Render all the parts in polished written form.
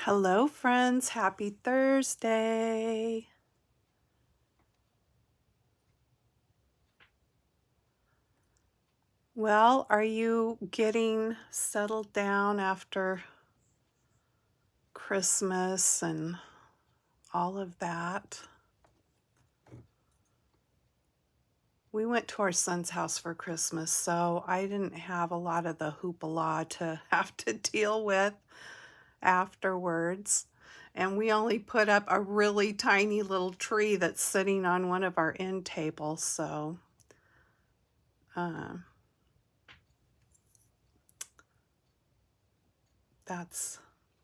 Hello, friends. Happy Thursday. Well, are you getting settled down after Christmas and all of that? We went to our son's house for Christmas, so I didn't have a lot of the hoopla to have to deal with afterwards. And we only put up a really tiny little tree that's sitting on one of our end tables, so uh, that's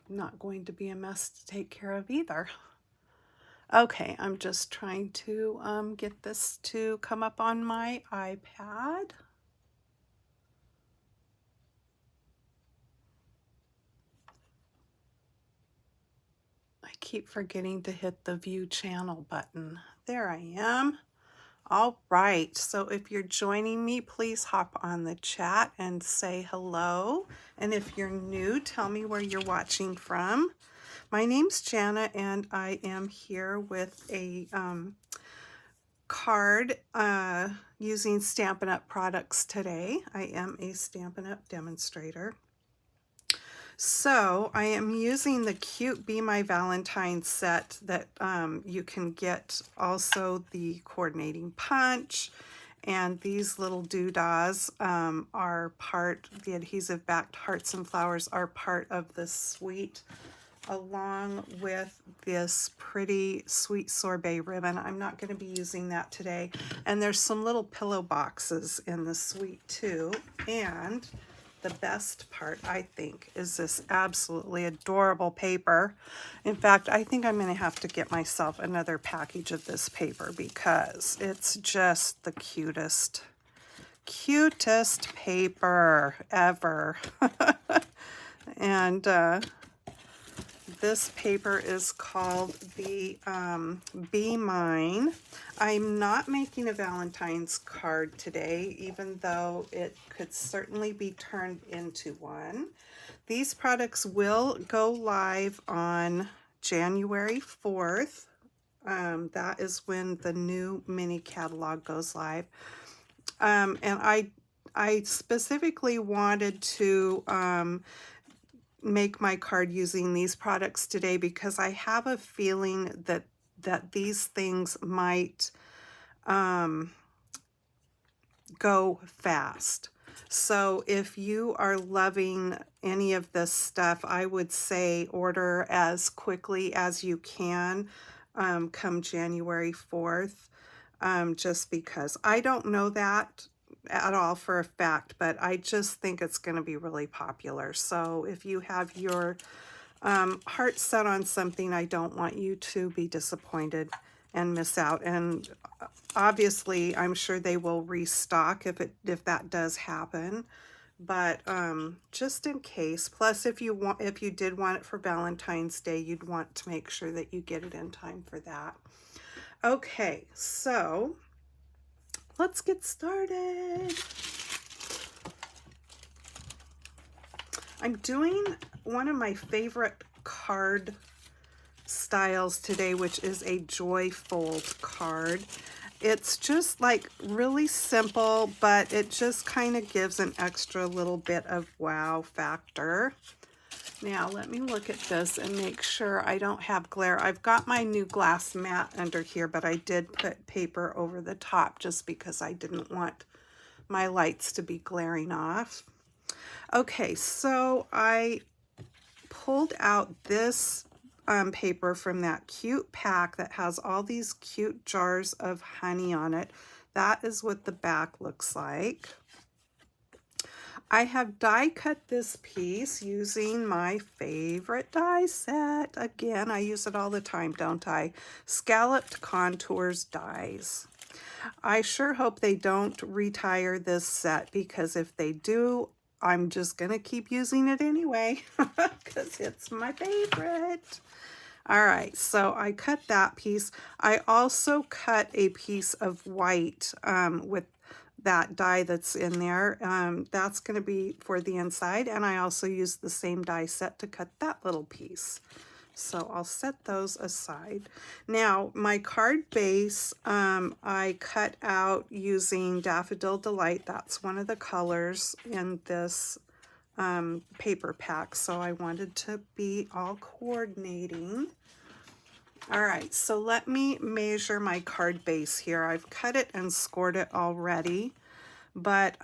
not going to be a mess to take care of either. Okay, I'm just trying to get this to come up on my iPad. I keep forgetting to hit the view channel button. There I am. All right, so if you're joining me, please hop on the chat and say hello. And if you're new, tell me where you're watching from. My name's Jana, and I am here with a card using Stampin' Up! Products today. I am a Stampin' Up! Demonstrator. So I am using the cute Be My Valentine set that you can get, also the coordinating punch, and these little doodahs are part, the adhesive backed hearts and flowers are part of the suite, along with this pretty sweet sorbet ribbon. I'm not going to be using that today. And there's some little pillow boxes in the suite too. And the best part, I think, is this absolutely adorable paper. In fact, I think I'm going to have to get myself another package of this paper because it's just the cutest paper ever. And this paper is called the Be Mine. I'm not making a Valentine's card today, even though it could certainly be turned into one. These products will go live on January 4th. That is when the new mini catalog goes live. And I specifically wanted to make my card using these products today because I have a feeling that these things might go fast. So if you are loving any of this stuff, I would say order as quickly as you can come January 4th, just because I don't know that at all for a fact, but I just think it's going to be really popular. So if you have your heart set on something, I don't want you to be disappointed and miss out. And obviously, I'm sure they will restock if that does happen. But just in case, plus if you did want it for Valentine's Day, you'd want to make sure that you get it in time for that. Okay, so let's get started. I'm doing one of my favorite card styles today, which is a joy fold card. It's just like really simple, but it just kind of gives an extra little bit of wow factor. Now let me look at this and make sure I don't have glare. I've got my new glass mat under here, but I did put paper over the top just because I didn't want my lights to be glaring off. Okay, so I pulled out this paper from that cute pack that has all these cute jars of honey on it. That is what the back looks like. I have die cut this piece using my favorite die set. Again, I use it all the time, don't I? Scalloped Contours dies. I sure hope they don't retire this set, because if they do, I'm just going to keep using it anyway because it's my favorite. All right, so I cut that piece. I also cut a piece of white with that die that's in there. That's going to be for the inside, and I also used the same die set to cut that little piece. So I'll set those aside. Now, my card base, I cut out using Daffodil Delight. That's one of the colors in this paper pack, so I wanted to be all coordinating. All right, so let me measure my card base here. I've cut it and scored it already. But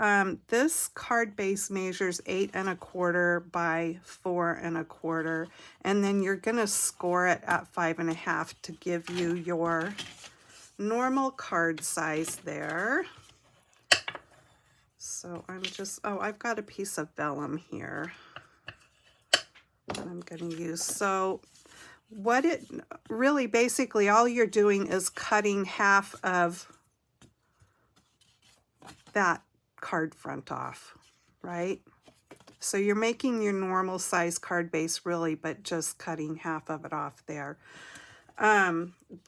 this card base measures 8 1/4 by 4 1/4, and then you're going to score it at 5 1/2 to give you your normal card size there. So I'm just, oh, I've got a piece of vellum here that I'm going to use. So what it really, basically all you're doing is cutting half of that card front off, right? So you're making your normal size card base really, but just cutting half of it off there.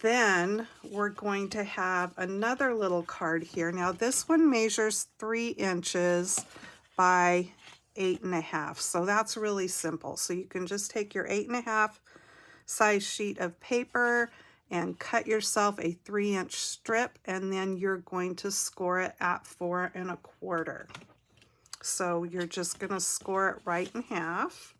Then we're going to have another little card here. Now this one measures 3 inches by 8 1/2. So that's really simple. So you can just take your 8 1/2 size sheet of paper and cut yourself a 3-inch strip, and then you're going to score it at 4 1/4. So you're just going to score it right in half.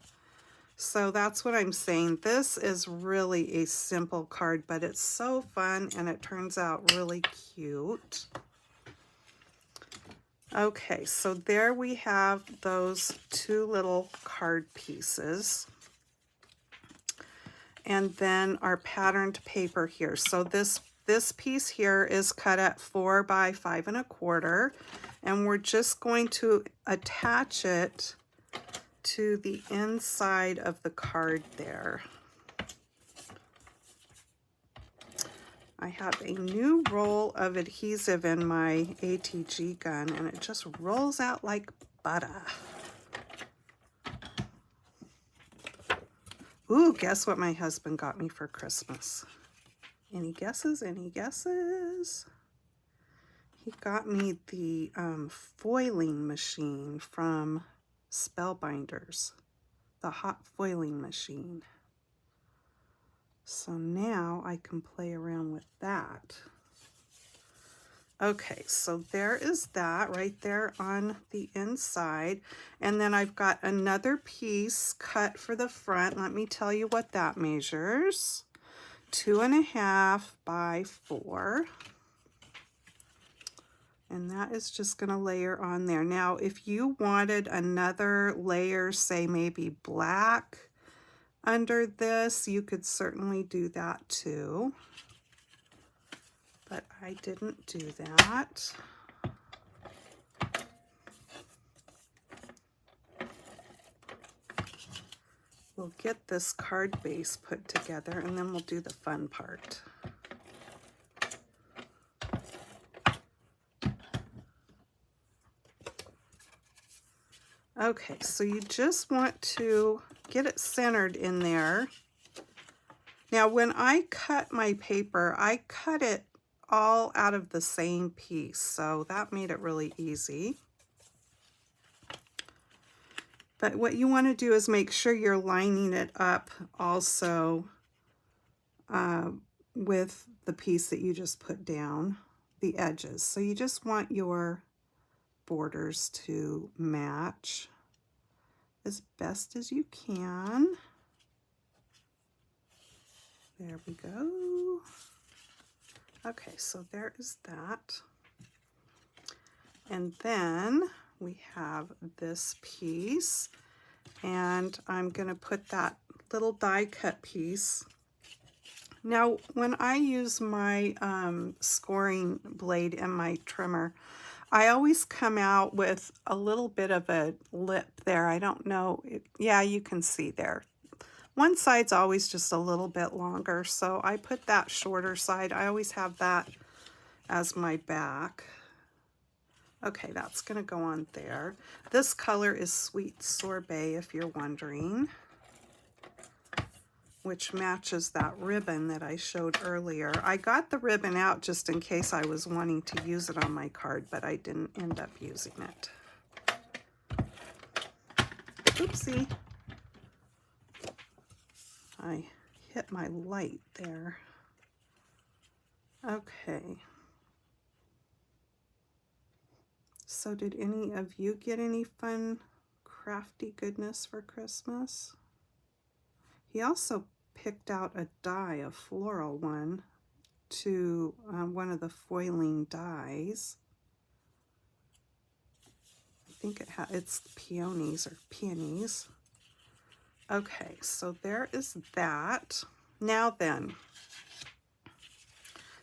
So that's what I'm saying. This is really a simple card, but it's so fun and it turns out really cute. Okay, so there we have those 2 little card pieces. And then our patterned paper here. So this piece here is cut at 4 by 5 1/4, and we're just going to attach it to the inside of the card there. I have a new roll of adhesive in my ATG gun, and it just rolls out like butter. Ooh, guess what my husband got me for Christmas? Any guesses? Any guesses? He got me the foiling machine from Spellbinders, the hot foiling machine. So now I can play around with that. Okay, so there is that right there on the inside. And then I've got another piece cut for the front. Let me tell you what that measures. 2 1/2 by 4. And that is just going to layer on there. Now, if you wanted another layer, say maybe black under this, you could certainly do that too. But I didn't do that. We'll get this card base put together and then we'll do the fun part. Okay, so you just want to get it centered in there. Now, when I cut my paper, I cut it all out of the same piece, so that made it really easy. But what you want to do is make sure you're lining it up also with the piece that you just put down, the edges. So you just want your borders to match as best as you can. There we go. Okay, so there is that. And then we have this piece, and I'm going to put that little die cut piece. Now, when I use my scoring blade in my trimmer, I always come out with a little bit of a lip there. I don't know. Yeah, you can see there. One side's always just a little bit longer, so I put that shorter side. I always have that as my back. Okay, that's going to go on there. This color is Sweet Sorbet, if you're wondering. which matches that ribbon that I showed earlier. I got the ribbon out just in case I was wanting to use it on my card, but I didn't end up using it. Oopsie. I hit my light there. Okay. So did any of you get any fun crafty goodness for Christmas? He also picked out a die, a floral one, to one of the foiling dies. I think it's peonies or peonies. Okay, so there is that. Now then,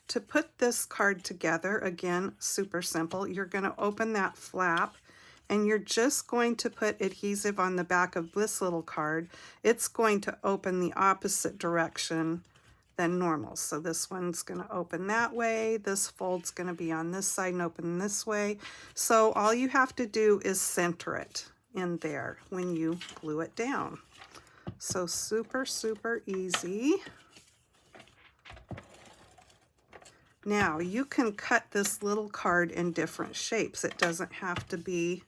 to put this card together, again, super simple. You're going to open that flap and you're just going to put adhesive on the back of this little card. It's going to open the opposite direction than normal. So this one's going to open that way. This fold's going to be on this side and open this way. So all you have to do is center it in there when you glue it down. So super, super easy. Now you can cut this little card in different shapes. It doesn't have to be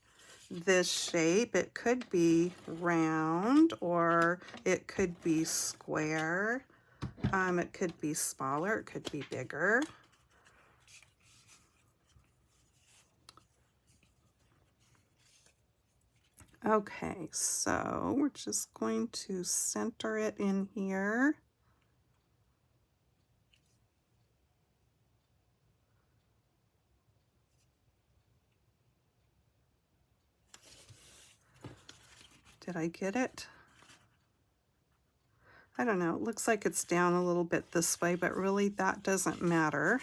this shape. It could be round or it could be square. It could be smaller, it could be bigger. Okay, so we're just going to center it in here. Did I get it? I don't know, it looks like it's down a little bit this way, but really that doesn't matter.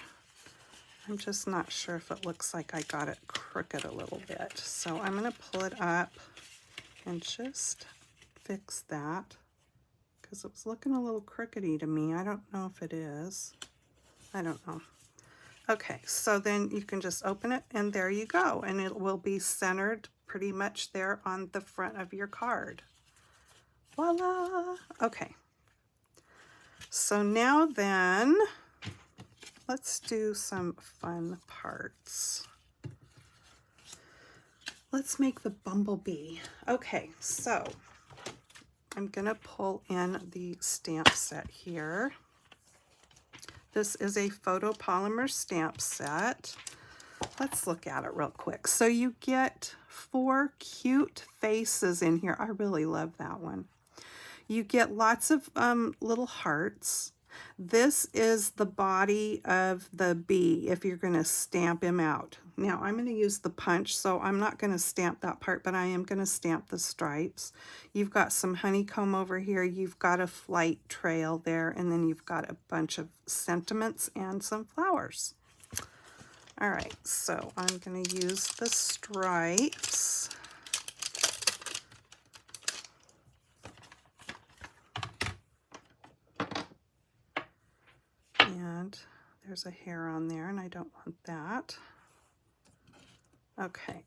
I'm just not sure if it looks like I got it crooked a little bit. So I'm going to pull it up and just fix that because it was looking a little crookedy to me. I don't know if it is. I don't know. Okay, so then you can just open it and there you go. And it will be centered pretty much there on the front of your card. Voila! Okay. So now then, let's do some fun parts. Let's make the bumblebee. Okay, so I'm gonna pull in the stamp set here. This is a photopolymer stamp set. Let's look at it real quick. So you get 4 cute faces in here. I really love that one. You get lots of little hearts. This is the body of the bee if you're going to stamp him out. Now I'm going to use the punch, so I'm not going to stamp that part, but I am going to stamp the stripes. You've got some honeycomb over here. You've got a flight trail there, and then you've got a bunch of sentiments and some flowers. All right, so I'm going to use the stripes. And there's a hair on there, and I don't want that. Okay.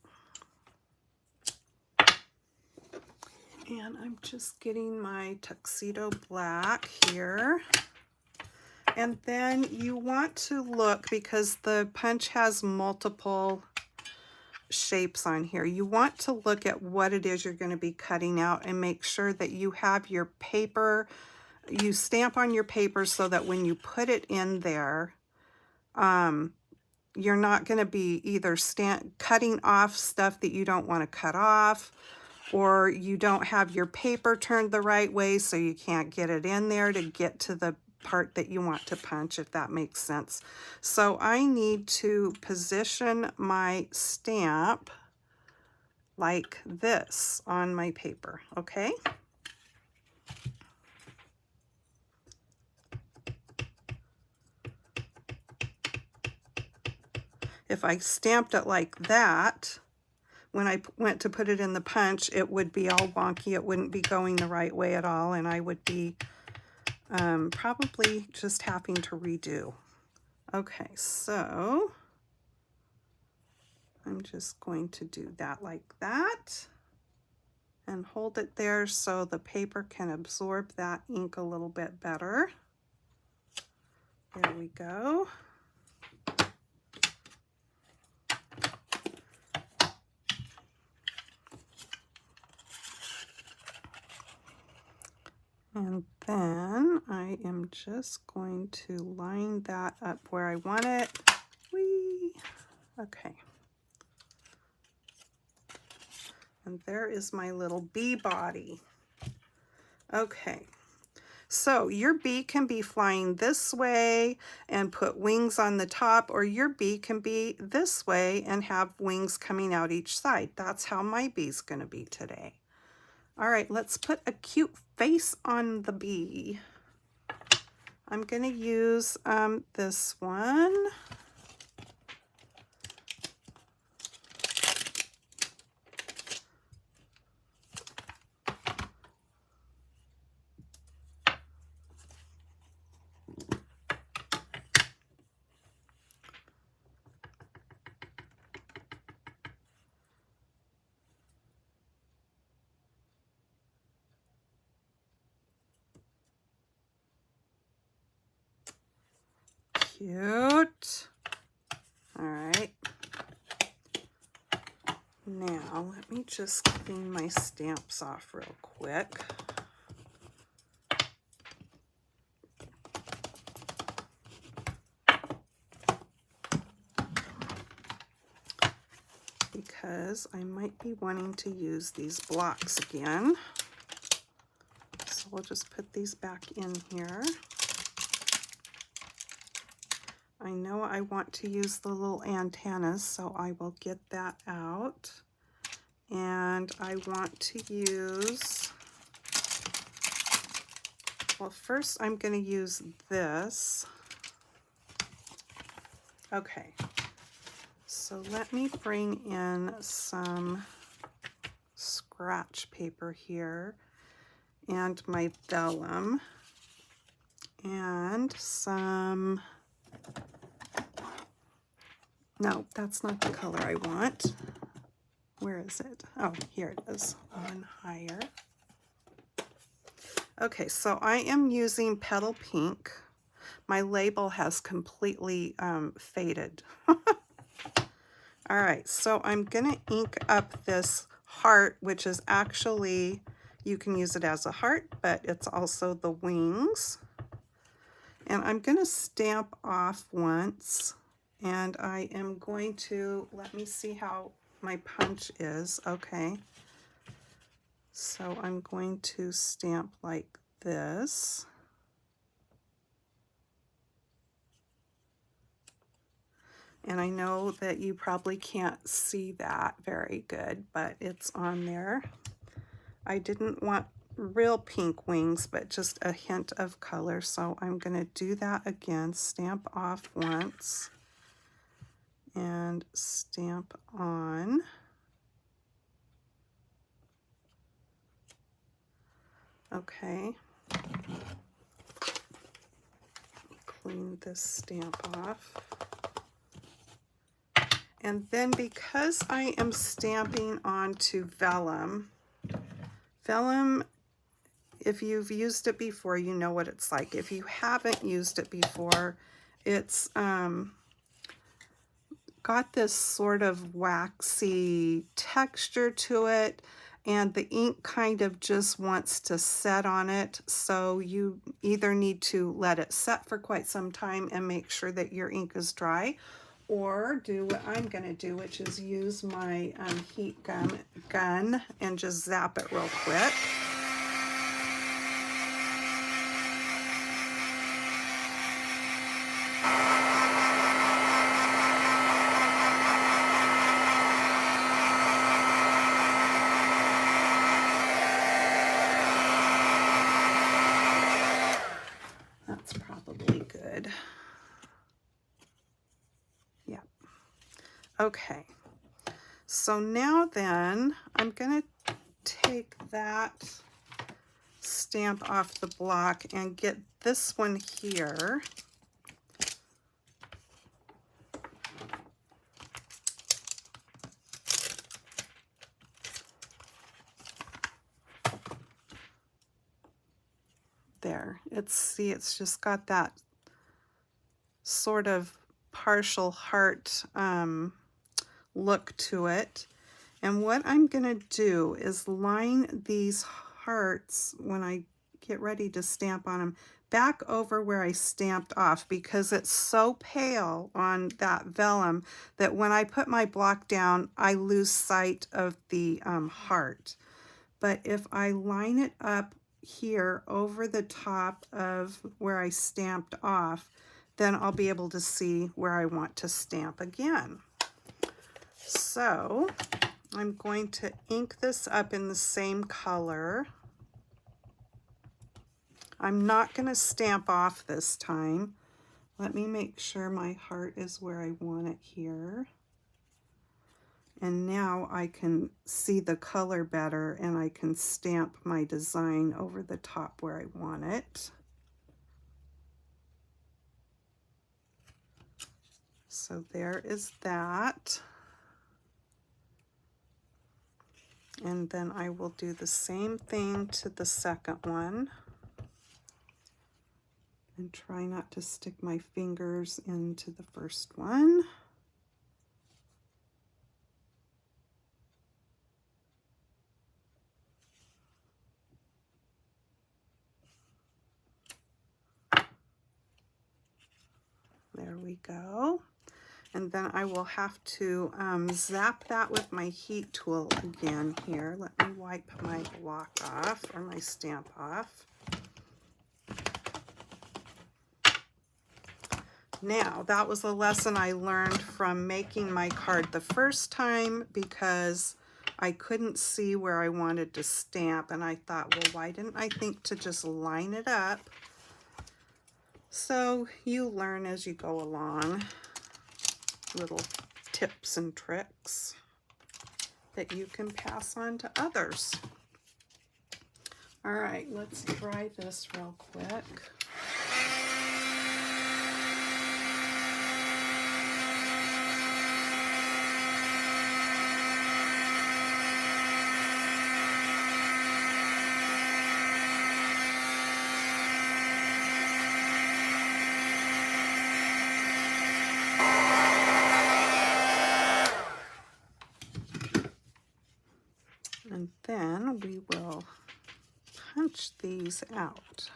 And I'm just getting my tuxedo black here. And then you want to look, because the punch has multiple shapes on here, you want to look at what it is you're going to be cutting out and make sure that you have your paper, you stamp on your paper so that when you put it in there, you're not going to be either cutting off stuff that you don't want to cut off, or you don't have your paper turned the right way so you can't get it in there to get to the part that you want to punch, if that makes sense. So I need to position my stamp like this on my paper, okay? If I stamped it like that, when I went to put it in the punch, it would be all wonky. It wouldn't be going the right way at all, and I would be probably just having to redo. Okay, so I'm just going to do that like that. and hold it there so the paper can absorb that ink a little bit better. There we go. And then I am just going to line that up where I want it. Whee! Okay. And there is my little bee body. Okay. So your bee can be flying this way and put wings on the top, or your bee can be this way and have wings coming out each side. That's how my bee's going to be today. All right, let's put a cute face on the bee. I'm going to use this one. Cute. All right. Now, let me just clean my stamps off real quick. Because I might be wanting to use these blocks again. So we'll just put these back in here. I know I want to use the little antennas, so I will get that out. And I want to use, well, first I'm going to use this. Okay, so let me bring in some scratch paper here and my vellum and some, no, that's not the color I want. Where is it? Oh, here it is, one higher. Okay, so I am using Petal Pink. My label has completely faded. All right, so I'm gonna ink up this heart, which is actually, you can use it as a heart, but it's also the wings. And I'm gonna stamp off once, and I am going to, let me see how my punch is. Okay. So I'm going to stamp like this. And I know that you probably can't see that very good, but it's on there. I didn't want real pink wings, but just a hint of color. So I'm going to do that again. Stamp off once and stamp on. Okay. Clean this stamp off. And then because I am stamping onto vellum, if you've used it before, you know what it's like. If you haven't used it before, it's got this sort of waxy texture to it, and the ink kind of just wants to set on it. So you either need to let it set for quite some time and make sure that your ink is dry, or do what I'm going to do, which is use my heat gun and just zap it real quick. That's probably good. Yeah. Okay. So now then, I'm going to take that stamp off the block and get this one here. there. See, it's just got that sort of partial heart look to it. And what I'm gonna do is line these hearts when I get ready to stamp on them back over where I stamped off, because it's so pale on that vellum that when I put my block down, I lose sight of the heart. But if I line it up here over the top of where I stamped off, then I'll be able to see where I want to stamp again. So I'm going to ink this up in the same color. I'm not going to stamp off this time. Let me make sure my heart is where I want it here. And now I can see the color better, and I can stamp my design over the top where I want it. So there is that. And then I will do the same thing to the second one. And try not to stick my fingers into the first one. There we go. And then I will have to zap that with my heat tool again here. Let me wipe my block off, or my stamp off. Now, that was a lesson I learned from making my card the first time, because I couldn't see where I wanted to stamp, and I thought, well, why didn't I think to just line it up? So you learn as you go along, little tips and tricks that you can pass on to others. All right, let's dry this real quick. And then we will punch these out.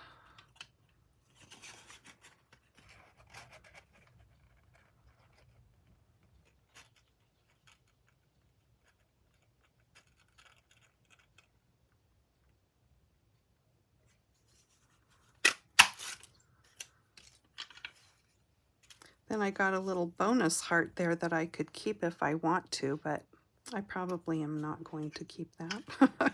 Then I got a little bonus heart there that I could keep if I want to, but I probably am not going to keep that.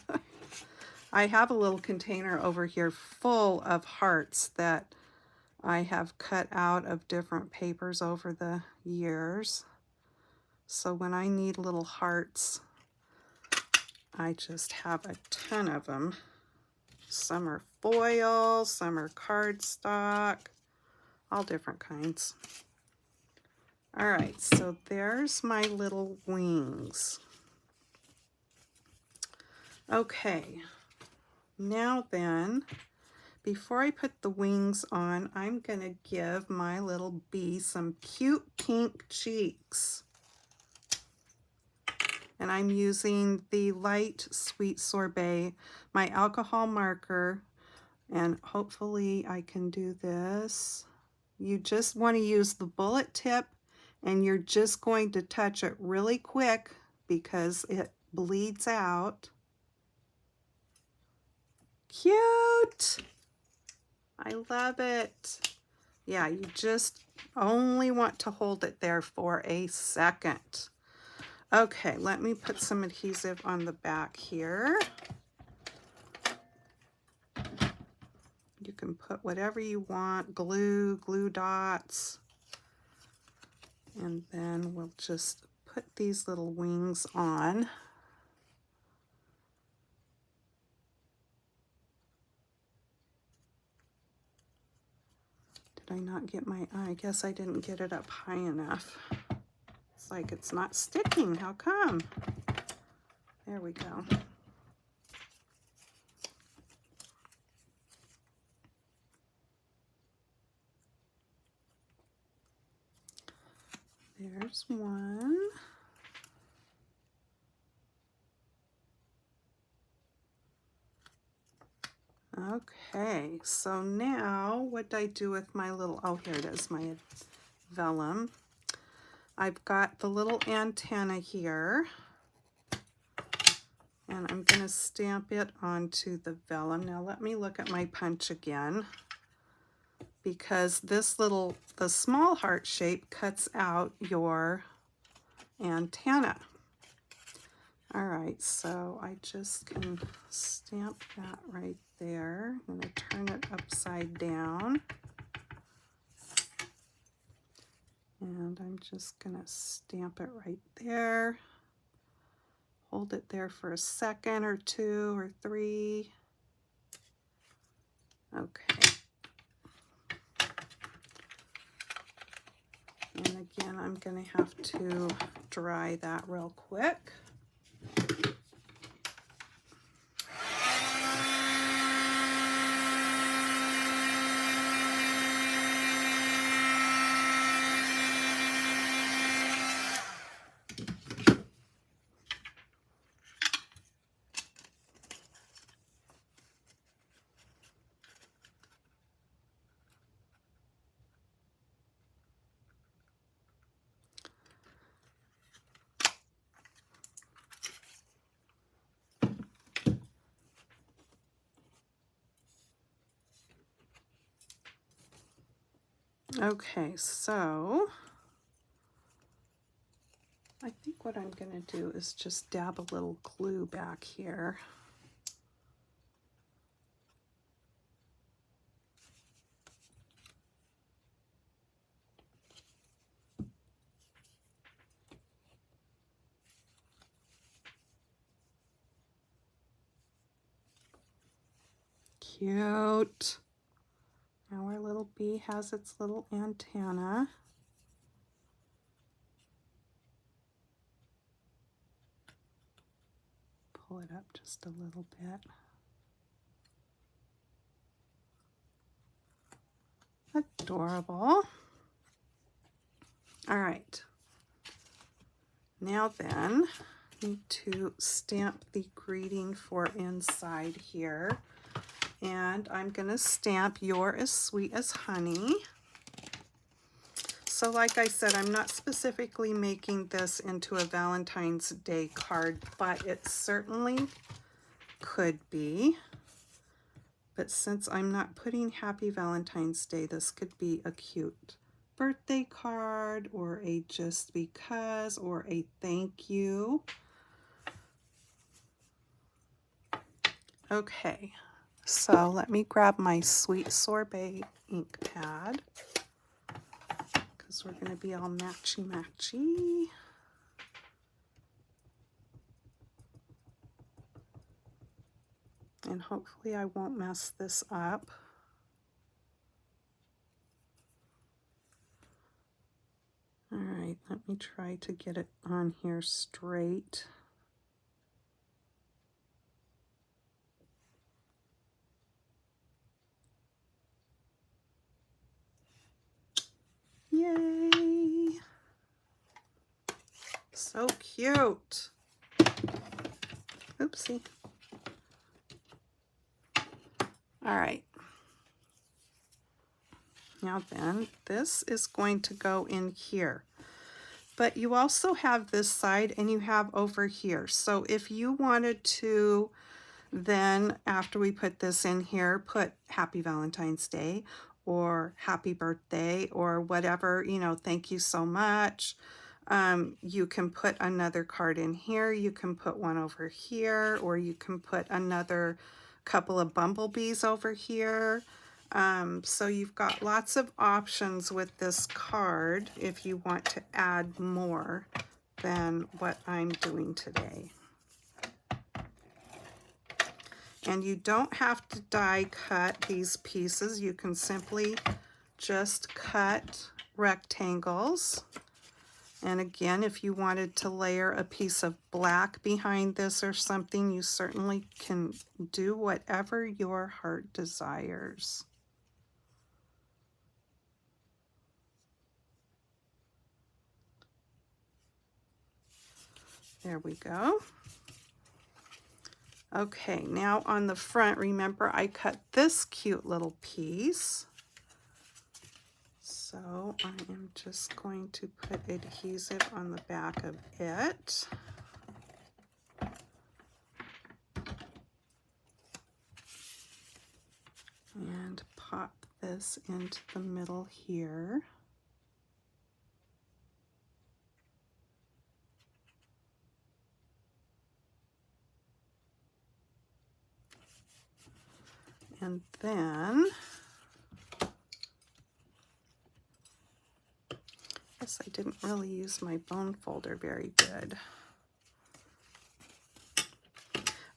I have a little container over here full of hearts that I have cut out of different papers over the years. So when I need little hearts, I just have a ton of them. Some are foil, some are cardstock, all different kinds. All right, so there's my little wings. Okay, now then, before I put the wings on, I'm gonna give my little bee some cute pink cheeks. And I'm using the Light Sweet Sorbet, my alcohol marker, and hopefully I can do this. You just want to use the bullet tip, and you're just going to touch it really quick because it bleeds out. Cute! I love it. Yeah, you just only want to hold it there for a second. Okay, let me put some adhesive on the back here. You can put whatever you want, glue, glue dots. And then we'll just put these little wings on. Did I not get my, I guess I didn't get it up high enough. It's like it's not sticking. How come? There we go. There's one. Okay, so now what do I do with my little, oh, here it is, my vellum. I've got the little antenna here, and I'm going to stamp it onto the vellum. Now let me look at my punch again, because this little, the small heart shape cuts out your antenna. All right, so I just can stamp that right there. I'm going to turn it upside down. And I'm just going to stamp it right there. Hold it there for a second or two or three. Okay. And again, I'm going to have to dry that real quick. Okay, so I think what I'm going to do is just dab a little glue back here. Cute. Now our little bee has its little antenna. Pull it up just a little bit. Adorable. All right. Now then, I need to stamp the greeting for inside here. And I'm going to stamp "You're as sweet as honey." So like I said, I'm not specifically making this into a Valentine's Day card, but it certainly could be. But since I'm not putting Happy Valentine's Day, this could be a cute birthday card or a just because or a thank you. Okay, so let me grab my Sweet Sorbet ink pad, because we're going to be all matchy-matchy. And hopefully I won't mess this up. All right, let me try to get it on here straight. Yay! So cute. Oopsie. All right. Now then, this is going to go in here. But you also have this side and you have over here. So if you wanted to then, after we put this in here, put Happy Valentine's Day or Happy Birthday or whatever, you know, thank you so much. You can put another card in here. You can put one over here, or you can put another couple of bumblebees over here. So you've got lots of options with this card if you want to add more than what I'm doing today. And you don't have to die cut these pieces. You can simply just cut rectangles. And again, if you wanted to layer a piece of black behind this or something, you certainly can do whatever your heart desires. There we go. Okay, now on the front, remember I cut this cute little piece. So I am just going to put adhesive on the back of it. And pop this into the middle here. And then, I guess I didn't really use my bone folder very good.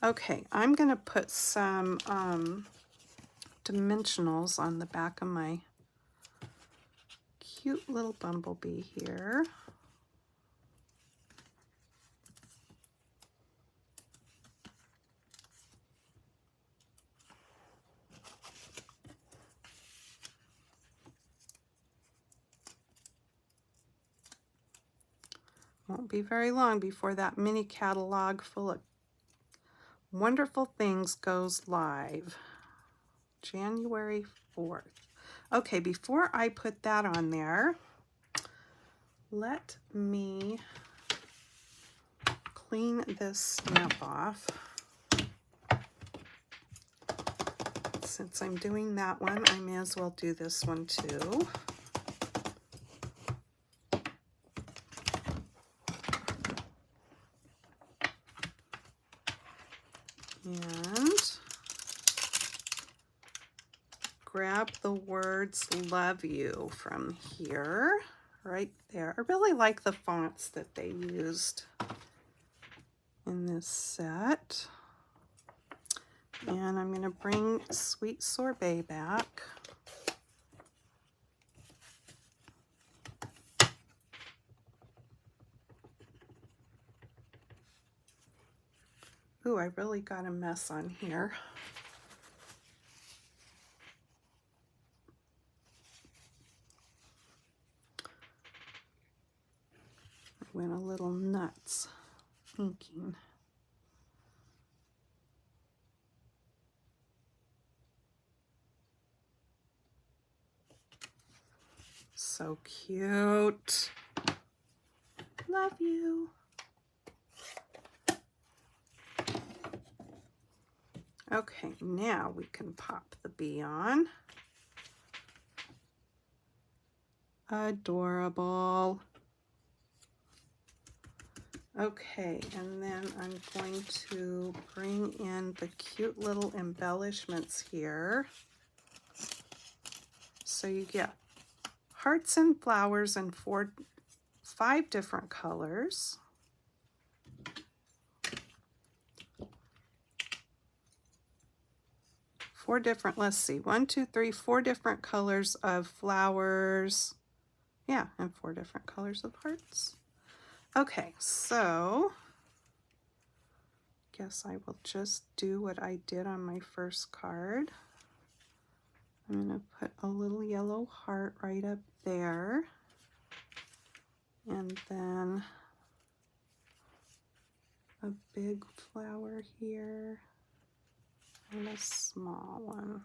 Okay, I'm going to put some dimensionals on the back of my cute little bumblebee here. Won't be very long before that mini catalog full of wonderful things goes live. January 4th. Okay, before I put that on there, let me clean this stamp off. Since I'm doing that one, I may as well do this one too. And grab the words "love you" from here, right there. I really like the fonts that they used in this set. And I'm going to bring Sweet Sorbet back. Ooh, I really got a mess on here. I went a little nuts inking. So cute. Love you. Okay, now we can pop the bee on. Adorable. Okay, and then I'm going to bring in the cute little embellishments here. So you get hearts and flowers in 5 different colors. Four different, let's see, 1, 2, 3, 4 different colors of flowers. Yeah, and 4 different colors of hearts. Okay, so guess I will just do what I did on my first card. I'm going to put a little yellow heart right up there. And then a big flower here and a small one.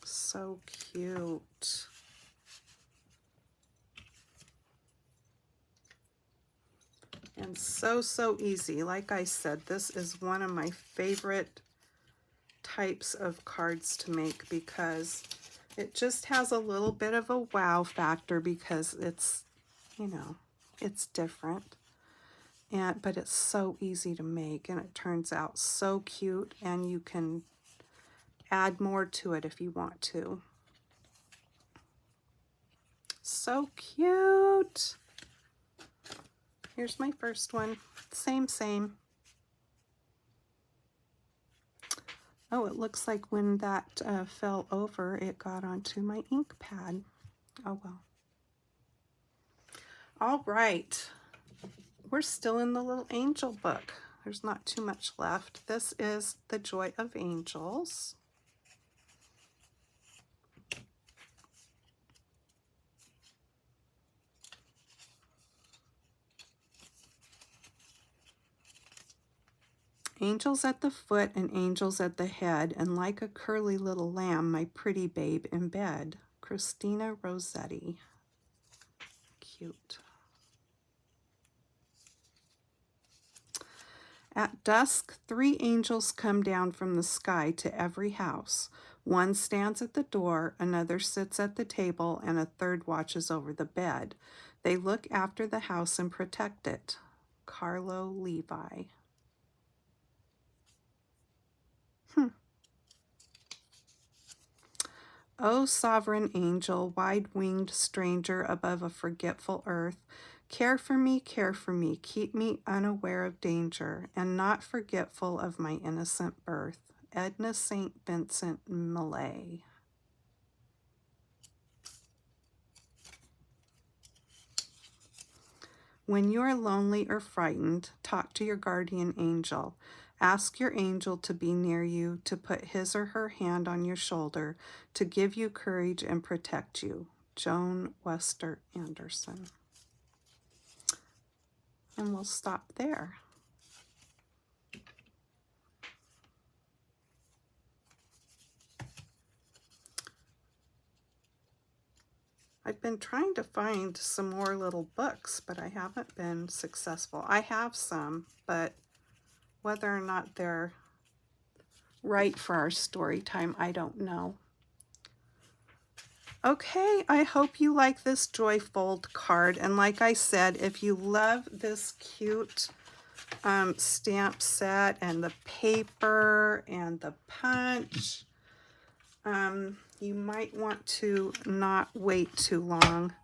So cute. And so easy. Like I said, this is one of my favorite types of cards to make because it just has a little bit of a wow factor because it's, you know, it's different. But it's so easy to make and it turns out so cute, and you can add more to it if you want to. So cute. Here's my first one. Same. Oh, it looks like when that fell over, it got onto my ink pad. Oh well. All right. We're still in the little angel book. There's not too much left. This is The Joy of Angels. Angels at the foot and angels at the head, and like a curly little lamb, my pretty babe in bed. Christina Rossetti. Cute. At dusk, 3 angels come down from the sky to every house. One stands at the door, another sits at the table, and a third watches over the bed. They look after the house and protect it. Carlo Levi. O sovereign angel, wide-winged stranger above a forgetful earth, care for me, keep me unaware of danger, and not forgetful of my innocent birth. Edna St. Vincent Millay. When you are lonely or frightened, talk to your guardian angel. Ask your angel to be near you, to put his or her hand on your shoulder, to give you courage and protect you. Joan Wester Anderson. And we'll stop there. I've been trying to find some more little books, but I haven't been successful. I have some, but whether or not they're right for our story time, I don't know. Okay, I hope you like this Joy Fold card. And like I said, if you love this cute stamp set and the paper and the punch, you might want to not wait too long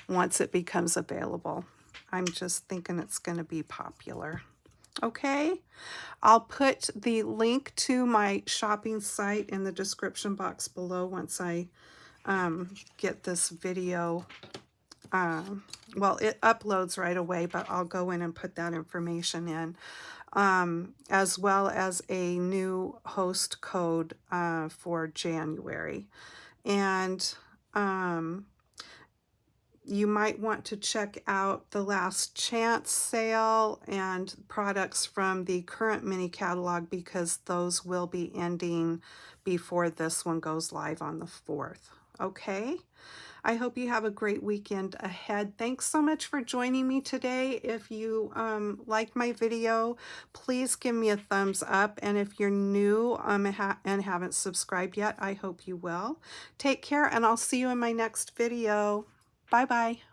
once it becomes available. I'm just thinking it's going to be popular. Okay, I'll put the link to my shopping site in the description box below once I get this video. Well, it uploads right away, but I'll go in and put that information in, as well as a new host code for January. And you might want to check out the Last Chance sale and products from the current mini catalog, because those will be ending before this one goes live on the 4th. Okay? I hope you have a great weekend ahead. Thanks so much for joining me today. If you liked my video, please give me a thumbs up. And if you're new and haven't subscribed yet, I hope you will. Take care, and I'll see you in my next video. Bye-bye.